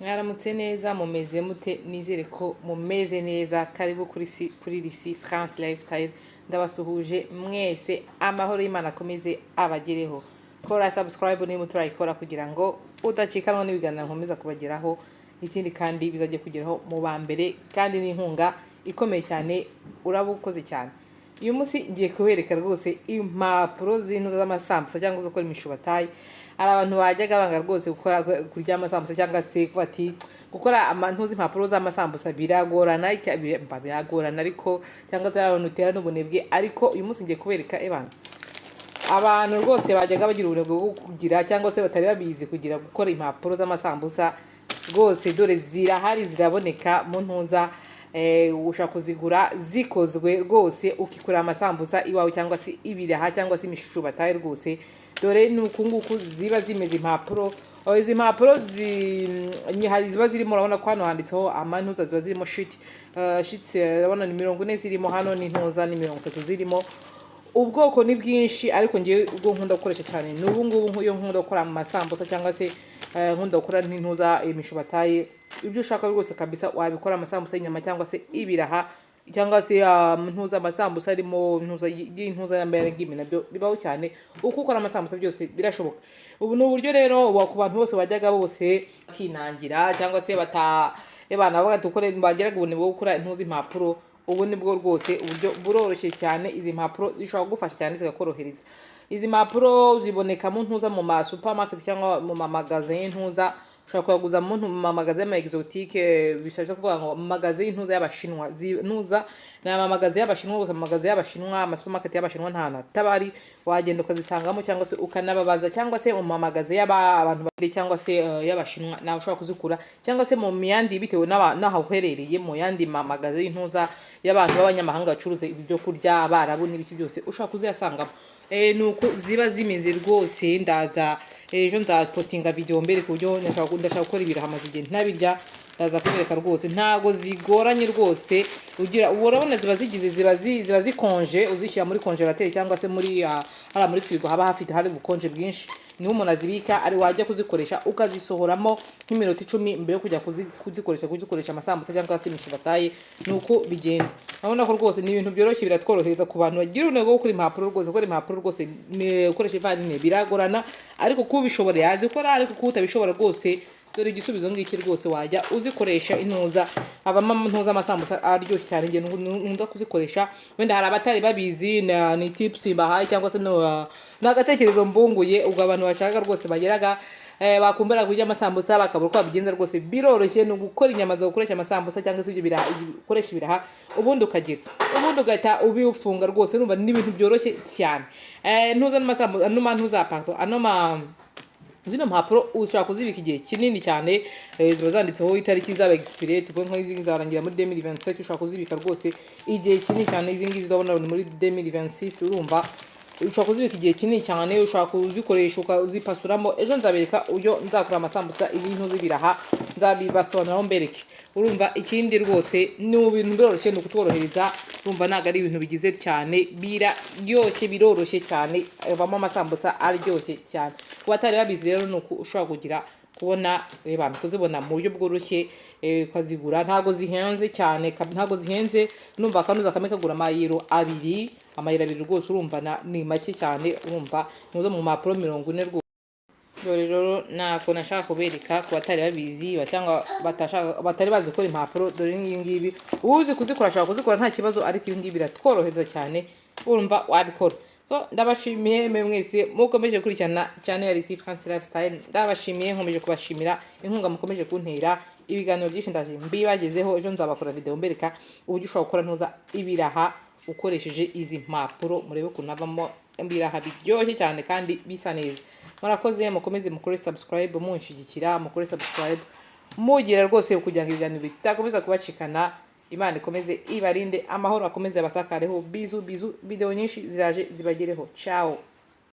Mwaramutse neza mumeze mute nizere ko mumeze neza karibu kuri Lisi France Lifestyle ndabasuhuje mwese amahoro y'Imana akomeze abagereho kora subscribe niba utarayikora kugira ngo udacikanwa n'ibiganiro nkomeza kubageraho ikindi kandi bizajye kugeraho mu ba mbere kandi n'inkunga ikomeye cyane urabukoze cyane uyu munsi ngiye kubereka rwose impapuro z'intuza z'amasambusa cyangwa zo gukora imishubatayi hari abantu bajyaga banga rwose gukora kurya amasambusa cyangwa se bati gukora amantuzi impapuro z'amasambusa biragorana ariko cyangwa se abantu utera n'ubunebwe ariko uyu munsi ngiye kubereka abantu rwose bajyaga bagira ubunebwe bwo kugira cyangwa se batari babizi kugira gukora impapuro z'amasambusa rwose dore zirahari ziraboneka mu ntuza ushaka kuzigura zikozwe rwose ukikura amasambusa iwawe cyangwa se ibiraha cyangwa se imishushu bataye rwose dore nukunguku ziba zimeze impapuro izi mpapuro hari ziba zirimo urabona ko hano handitseho amantuza ziba zirimo sheets urabona ni 40 zirimo hano n'intuza ni 30 zirimo ubwoko ni bwinshi ariko ngiye ubwo nkunda gukoresha cyane n'ubu ngubu iyo nkunda gukora amasambusa cyangwa se nkunda gukora n'intuza imishubataye ibyo ushaka rwose kabisa wabikora amasambusa y'inyama cyangwa se ibiraha cyangwa se ntuza amasambusa arimo ntuza yambaye ngimi nabyo bibaho cyane uko ukora amasambusa byose birashoboka ubu ni uburyo rero ku bantu bose bajyaga bose kinangira cyangwa se bana bavuga tukore bageraga ubunebwe bwo gukora intuza impapuro ubu nibwo rwose uburyo buroroshye cyane izi mpapuro zishobora kugufasha cyane zigakorohereza izi mpapuro ziboneka mu ntuza mu ma supermarket cyangwa mu mamagaze y'intuza ushobora kuguza mu mamagaze y'ama exotique bishaje kuvuga ngo magaze y'intuza y'abashinwa zinuza na mamagaze y'abashinwa gusa mamagaze y'abashinwa ama supermarket y'abashinwa ntana tabari wagenda ukazisangamo cyangwa se ukanababaza cyangwa se mu mamagaze y'abantu bari cyangwa se y'abashinwa nawe ushobora kuzikura cyangwa se mu miyandi bitewe n'aho uherereye mu yandi mamagaze y'intuza y'abantu b'abanyamahanga bacuruza ibyo kurya abarabu n'ibiki byose ushobora kuziyasangamo nuko ziba zimeze rwose ndaza ejo nzapostinga video mbere ku buryo ndashaka gukora ibiraha amaze ntabirya ndaza kubereka rwose ntago zigoranye rwose ugira urabona ziba zikonje uzishyira muri congelateur cyangwa se muri muri frigo haba hafite hari ubukonje bwinshi niho umuntu azibika ari wajya kuzikoresha ukazisohoramo nk'iminota 10 mbere yo kujya kuzikoresha amasambusa cyangwa se imishubataye nuko bigenda urabona ko rwose ni ibintu byoroshye biratworohereza ku bantu bagira unego gukora impapuro rwose gukora impapuro rwose ukoresha ifarine biragorana ariko kubishobora yazikora ariko kutabishobora rwose dore igisubizo ngiki rwose wajya uzikoresha intuza abama ntuza amasambusa aryo cyane nge nunda kuzikoresha wenda hari abatari babizi ni tips mbahaye cyangwa se n'agatekerezo mbunguye ubwo abantu bashaka rwose bageraga bakumbera kurya amasambusa bakabura ko babigenza rwose biroroshye no gukora inyama zo gukoresha amasambusa cyangwa se ibyo biraha ukoresha ibiraha ubundi ugahita ubifunga rwose numva ni ibintu byoroshye cyane ntuza n'amasambusa ntuza pardon zino mpapuro ushaka kuzibika igihe kinini cyane ziba zanditseho itariki zaba expire tuvuge nk'izi zarangira muri 2027 ushaka kuzibika rwose igihe kinini cyane izi ngizi ndabona muri 2026 urumva ushaka kuzibika igihe kinini cyane ushaka kuzikoresha ukazipasuramo ejo nzabereka uyo nzakora amasambusa ibintu zibiraha nzabibasobanuraho mbereke urumva ikindi rwose ni ibintu biroroshye no kutworohereza urumva naga ari ibintu bigize cyane biroroshye cyane bavamo amasambusa aryoshye cyane kubatari babizi rero nuko ushobora kugira kubona abantu kuzibona mu buryo bworoshye ukazigura ntago zihenze cyane ntago zihenze numva kanuza kamwe kagura amayero 2 rwose urumva ni make cyane urumva muzo mu mapuro 40 rwose rero nako nashaka kubereka ku batari babizi cyangwa batari bazi gukora impapuro dore ngibi uzi kuzikora ashaka kuzikora nta kibazo ariko ibi ngibi biratworohereza cyane urumva wabikora ndabashimiye mwese mukomeje kurikirana channel ya Lisi France Lifestyle ndabashimiye nkomeje kubashimira inkunga mukomeje kuntera ibiganiro byinshi ndaje mbibagezeho ejo nzabakora video mbereka uburyo ushobora gukora ntuza ibiraha ukoresheje izi mpapuro murebe kunavamo ibiraha biryoshye cyane kandi bisa neza murakoze mukomeze mukore subscribe munshigikira mukore subscribe mugira rwose kugira ngo ibiganiro bitakomeza kubacikana Imana ikomeze ibarinde amahoro akomeze abasakareho bizu video nyinshi ziraje zibagereho ciao.